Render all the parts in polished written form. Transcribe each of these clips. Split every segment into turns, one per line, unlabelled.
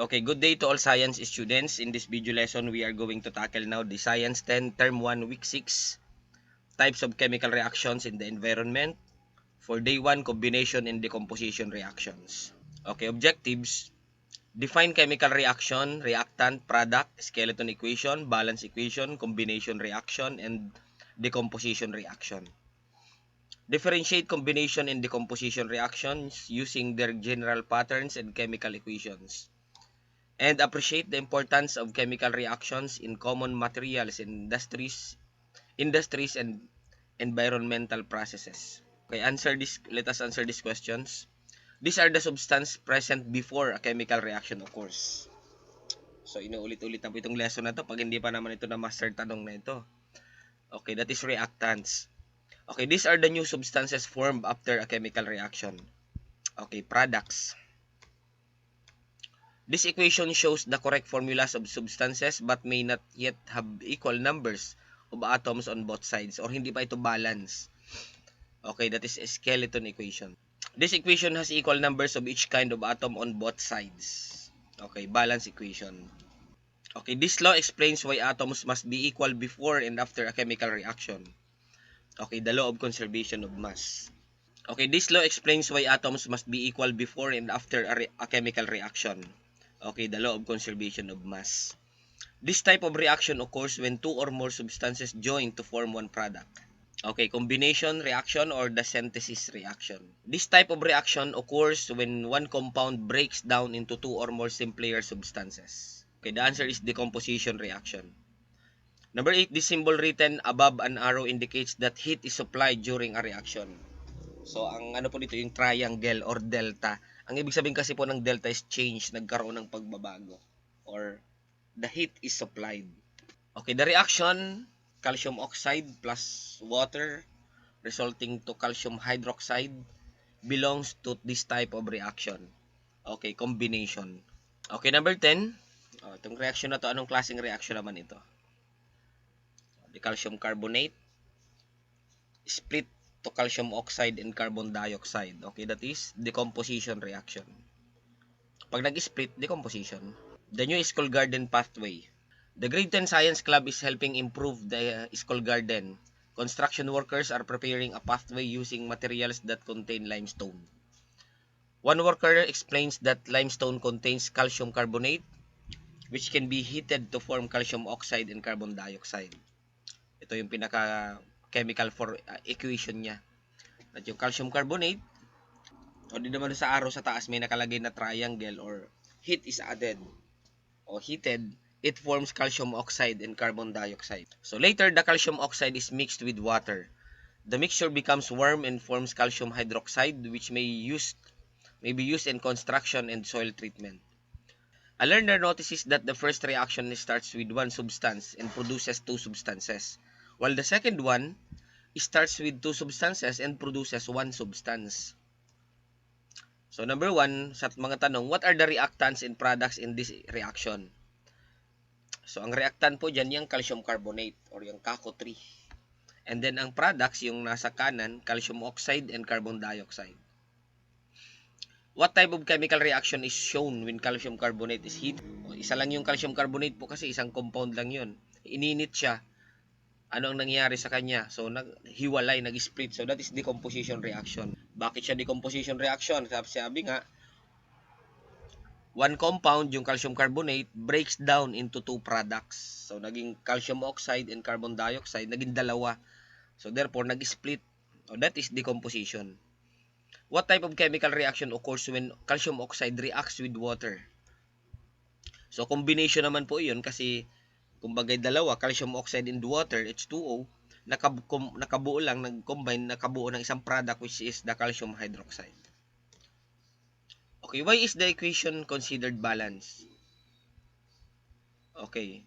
Okay, good day to all science students. In this video lesson, we are going to tackle now the Science 10 Term 1 Week 6 types of chemical reactions in the environment. For day 1, combination and decomposition reactions. Okay, objectives. Define chemical reaction, reactant, product, skeleton equation, balance equation, combination reaction, and decomposition reaction. Differentiate combination and decomposition reactions using their general patterns and chemical equations. And appreciate the importance of chemical reactions in common materials in industries and environmental processes. Okay, let us answer these questions. These are the substance present before a chemical reaction occurs. So, inuulit-ulit na po itong lesson na to pag hindi pa naman ito na-master tanong na ito. Okay, that is reactants. Okay, these are the new substances formed after a chemical reaction. Okay, products. This equation shows the correct formulas of substances but may not yet have equal numbers of atoms on both sides, or hindi pa ito balance. Okay, that is a skeleton equation. This equation has equal numbers of each kind of atom on both sides. Okay, balance equation. Okay, this law explains why atoms must be equal before and after a chemical reaction. Okay, the law of conservation of mass. Okay, this law explains why atoms must be equal before and after a chemical reaction. Okay, the law of conservation of mass. This type of reaction occurs when two or more substances join to form one product. Okay, combination reaction or the synthesis reaction. This type of reaction occurs when one compound breaks down into two or more simpler substances. Okay, the answer is decomposition reaction. Number 8, this symbol written above an arrow indicates that heat is supplied during a reaction. So, ang ano po dito, yung triangle or delta. Ang ibig sabihin kasi po ng delta is change, nagkaroon ng pagbabago. Or, the heat is supplied. Okay, the reaction, calcium oxide plus water resulting to calcium hydroxide belongs to this type of reaction. Okay, combination. Okay, number 10. Itong reaction na to, anong klaseng reaction naman ito? The calcium carbonate split to calcium oxide and carbon dioxide. Okay, that is decomposition reaction. Pag nag-split, decomposition. The new school garden pathway. The Grade 10 Science Club is helping improve the school garden. Construction workers are preparing a pathway using materials that contain limestone. One worker explains that limestone contains calcium carbonate, which can be heated to form calcium oxide and carbon dioxide. Ito yung pinaka-chemical for equation niya. At yung calcium carbonate, o di naman sa arrow sa taas may nakalagay na triangle or heat is added o heated, it forms calcium oxide and carbon dioxide. So later, the calcium oxide is mixed with water. The mixture becomes warm and forms calcium hydroxide, which may be used in construction and soil treatment. A learner notices that the first reaction starts with one substance and produces two substances, while the second one starts with two substances and produces one substance. So number 1, sa mga tanong, what are the reactants and products in this reaction? So ang reactant po dyan yung calcium carbonate or yung CaCO3. And then ang products yung nasa kanan, calcium oxide and carbon dioxide. What type of chemical reaction is shown when calcium carbonate is heated? Isa lang yung calcium carbonate po kasi isang compound lang yun. Ininit siya. Ano ang nangyayari sa kanya? So, naghiwalay, nag-split. So, that is decomposition reaction. Bakit siya decomposition reaction? Sabi nga, one compound, yung calcium carbonate, breaks down into two products. So, naging calcium oxide and carbon dioxide, naging dalawa. So, therefore, nag-split. So, that is decomposition. What type of chemical reaction occurs when calcium oxide reacts with water? So, combination naman po yun kasi kumbaga dalawa, calcium oxide and water, H2O, nakabuo lang, nag-combine, nakabuo ng isang product which is the calcium hydroxide. Okay, why is the equation considered balanced? Okay.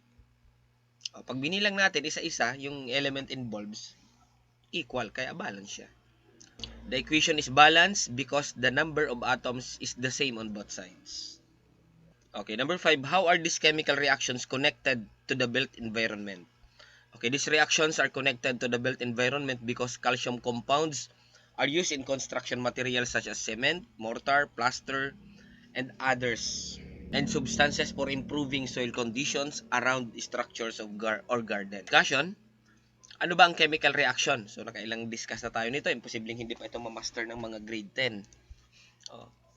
Pag binilang natin isa-isa, yung element involves, equal, kaya balance siya. The equation is balanced because the number of atoms is the same on both sides. Okay, number 5, how are these chemical reactions connected to the built environment? Okay, these reactions are connected to the built environment because calcium compounds are used in construction materials such as cement, mortar, plaster, and others. and substances for improving soil conditions around structures of garden. Discussion, ano ba ang chemical reaction? So, nakailang discuss na tayo nito. Imposibleng hindi pa ito ma-master ng mga grade 10.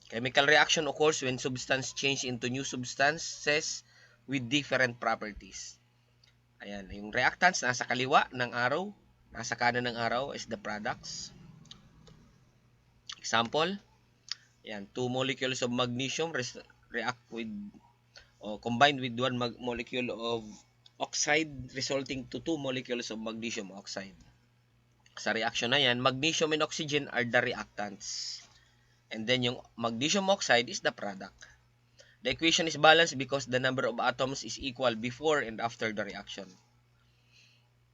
Chemical reaction occurs when substance change into new substances with different properties. Ayan, yung reactants nasa kaliwa ng arrow, nasa kanan ng arrow is the products. Example, ayan, 2 molecules of magnesium react with or combined with 1 molecule of oxide resulting to 2 molecules of magnesium oxide. Sa reaction na yan, magnesium and oxygen are the reactants. And then yung magnesium oxide is the product. The equation is balanced because the number of atoms is equal before and after the reaction.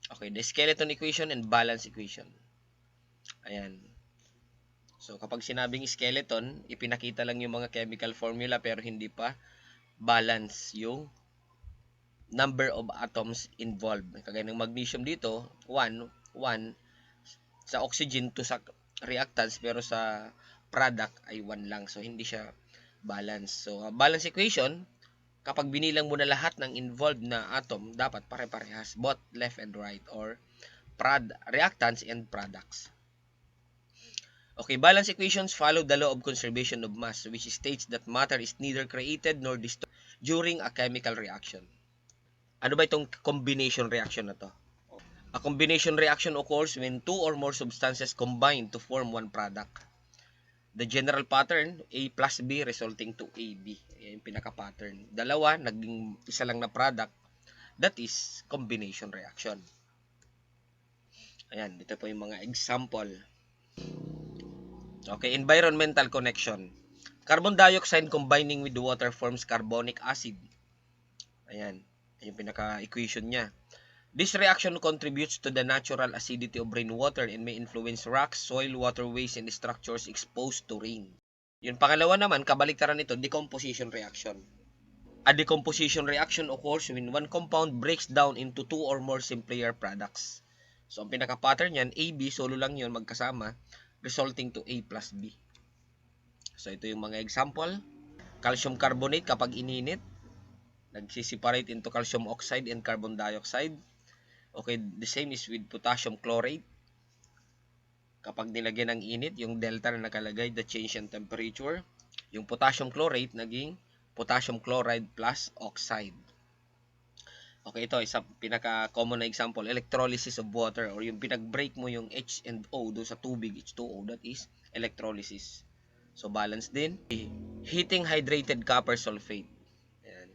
Okay, the skeleton equation and balance equation. Ayan. So, kapag sinabing skeleton, ipinakita lang yung mga chemical formula pero hindi pa balance yung number of atoms involved. Kagaya ng magnesium dito, 1 sa oxygen to sa reactants pero sa product ay 1 lang. So, hindi siya balance. So, balance equation, kapag binilang mo na lahat ng involved na atom, dapat pare-parehas, both left and right, or reactants and products. Okay, balance equations follow the law of conservation of mass, which states that matter is neither created nor destroyed during a chemical reaction. Ano ba itong combination reaction na to? A combination reaction occurs when 2 or more substances combine to form one product. The general pattern, A plus B resulting to AB. Yan yung pinaka-pattern. Dalawa, naging isa lang na product. That is combination reaction. Ayan, dito po yung mga example. Okay, environmental connection. Carbon dioxide combining with water forms carbonic acid. Ayan, yung pinaka-equation niya. This reaction contributes to the natural acidity of rainwater and may influence rocks, soil, waterways, and structures exposed to rain. Yung pangalawa naman, kabaliktaran nito, decomposition reaction. A decomposition reaction occurs when one compound breaks down into 2 or more simpler products. So, ang pinaka-pattern yan, AB, solo lang yun, magkasama, resulting to A plus B. So, ito yung mga example. Calcium carbonate, kapag ininit, nagsisiparate into calcium oxide and carbon dioxide. Okay, the same is with potassium chlorate. Kapag nilagyan ng init, yung delta na nakalagay, the change in temperature, yung potassium chlorate naging potassium chloride plus oxide. Okay, ito isa pinaka-common na example, electrolysis of water, or yung pinag-break mo yung H and O doon sa tubig, H2O, that is electrolysis. So, balance din. Heating hydrated copper sulfate. Ayan.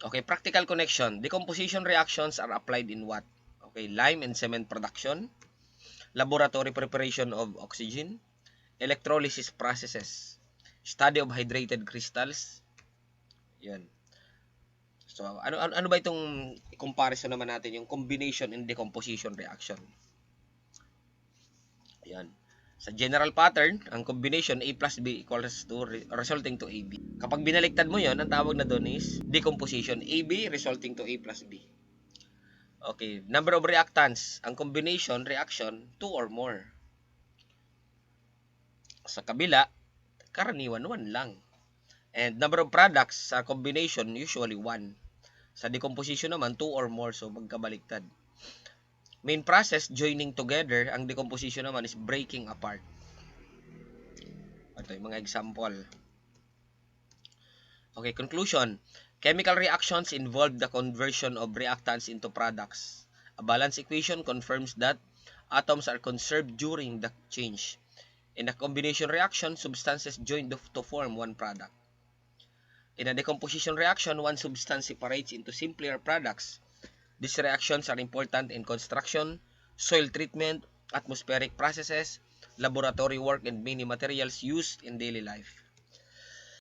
Okay, practical connection. Decomposition reactions are applied in what? Okay, lime and cement production, laboratory preparation of oxygen, electrolysis processes, study of hydrated crystals. Yan. So, ano ba itong comparison naman natin, yung combination and decomposition reaction? Ayan. Sa general pattern, ang combination A plus B equals to resulting to AB. Kapag binaliktad mo yon, ang tawag na doon is decomposition. AB resulting to A plus B. Okay, number of reactants, ang combination reaction 2 or more. Sa kabila, karaniwan 1 lang. And number of products sa combination usually 1. Sa decomposition naman 2 or more, so magkabaliktad. Main process, joining together. Ang decomposition naman is breaking apart. Ito yung mga example. Okay, conclusion. Chemical reactions involve the conversion of reactants into products. A balance equation confirms that atoms are conserved during the change. In a combination reaction, substances join to form one product. In a decomposition reaction, one substance separates into simpler products. These reactions are important in construction, soil treatment, atmospheric processes, laboratory work, and many materials used in daily life.